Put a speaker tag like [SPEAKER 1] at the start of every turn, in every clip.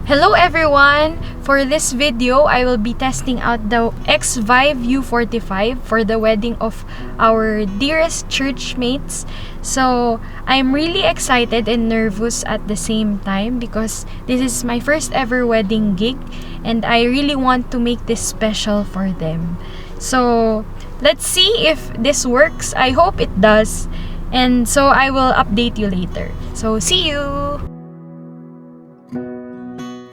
[SPEAKER 1] Hello everyone! For this video, I will be testing out the Xvive U45 for the wedding of our dearest church mates. So, I'm really excited and nervous at the same time because this is my first ever wedding gig and I really want to make this special for them. So, let's see if this works. I hope it does. And so, I will update you later. So, see you!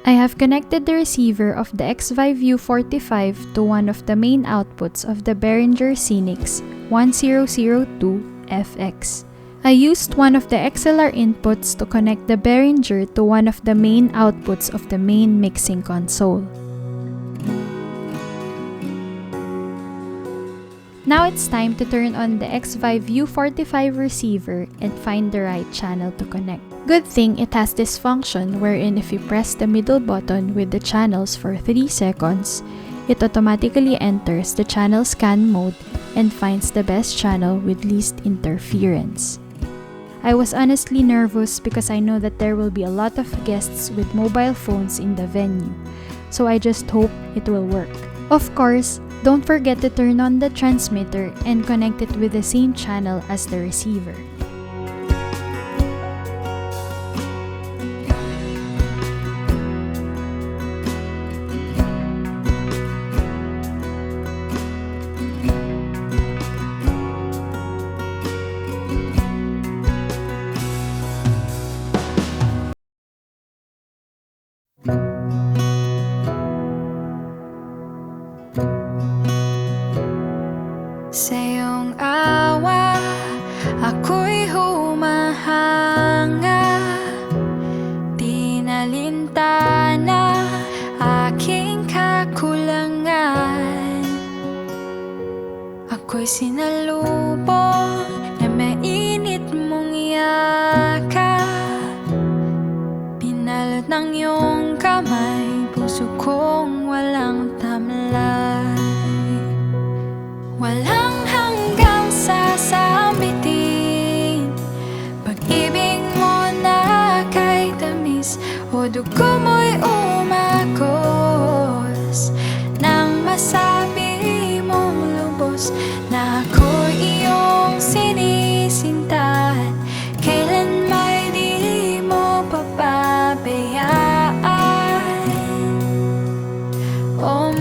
[SPEAKER 1] I have connected the receiver of the Xvive U45 to one of the main outputs of the Behringer Scenics 1002FX. I used one of the XLR inputs to connect the Behringer to one of the main outputs of the main mixing console. Now it's time to turn on the Xvive U45 receiver and find the right channel to connect. Good thing it has this function wherein if you press the middle button with the channels for 3 seconds, it automatically enters the channel scan mode and finds the best channel with least interference. I was honestly nervous because I know that there will be a lot of guests with mobile phones in the venue, so I just hope it will work. Of course, don't forget to turn on the transmitter and connect it with the same channel as the receiver.
[SPEAKER 2] Sa iyong awa, ako'y humahanga. Di nalintana aking kakulangan. Ako'y sinalubong na mainit mong yakap. Pinalot ng iyong kamay, puso kong walang tamlay. Walang hanggang sasambitin, pag-ibig mo na kay tamis, o dugo mo'y umagos, nang masabi mong lubos na ako'y iyong sinisintahan, kailan may di mo papabayaan. O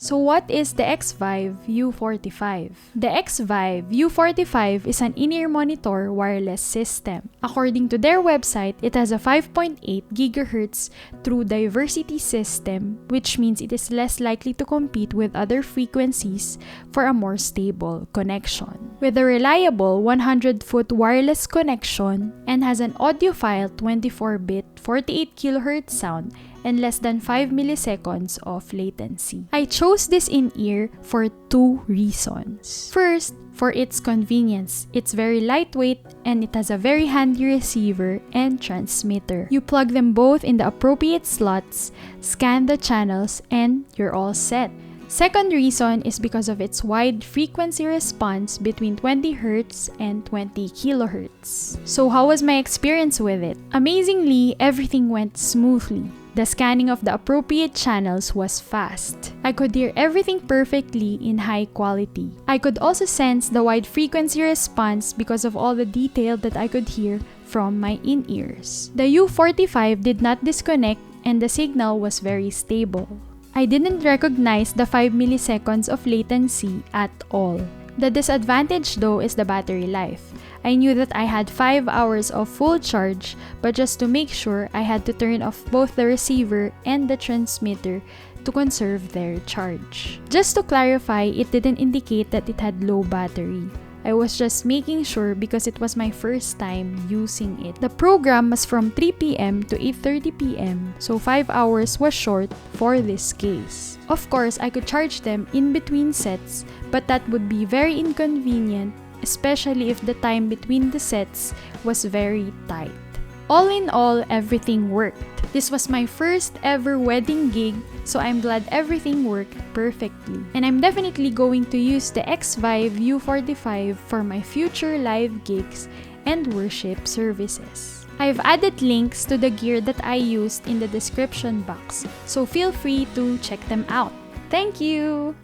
[SPEAKER 1] So what is the Xvive U45? The Xvive U45 is an in-ear monitor wireless system. According to their website, it has a 5.8 GHz true diversity system, which means it is less likely to compete with other frequencies for a more stable connection. With a reliable 100-foot wireless connection and has an audiophile 24-bit 48 kHz sound and less than 5 milliseconds of latency. I chose this in-ear for 2 reasons. First, for its convenience. It's very lightweight and it has a very handy receiver and transmitter. You plug them both in the appropriate slots, scan the channels, and you're all set. Second reason is because of its wide frequency response between 20 Hz and 20 kHz. So how was my experience with it? Amazingly, everything went smoothly. The scanning of the appropriate channels was fast. I could hear everything perfectly in high quality. I could also sense the wide frequency response because of all the detail that I could hear from my in-ears. The U45 did not disconnect and the signal was very stable. I didn't recognize the 5 milliseconds of latency at all. The disadvantage though is the battery life. I knew that I had 5 hours of full charge, but just to make sure, I had to turn off both the receiver and the transmitter to conserve their charge. Just to clarify, it didn't indicate that it had low battery. I was just making sure because it was my first time using it. The program was from 3 p.m. to 8:30 p.m. so 5 hours was short for this case. Of course, I could charge them in between sets, but that would be very inconvenient, especially if the time between the sets was very tight. All in all, everything worked. This was my first ever wedding gig, so I'm glad everything worked perfectly. And I'm definitely going to use the Xvive U45 for my future live gigs and worship services. I've added links to the gear that I used in the description box, so feel free to check them out. Thank you!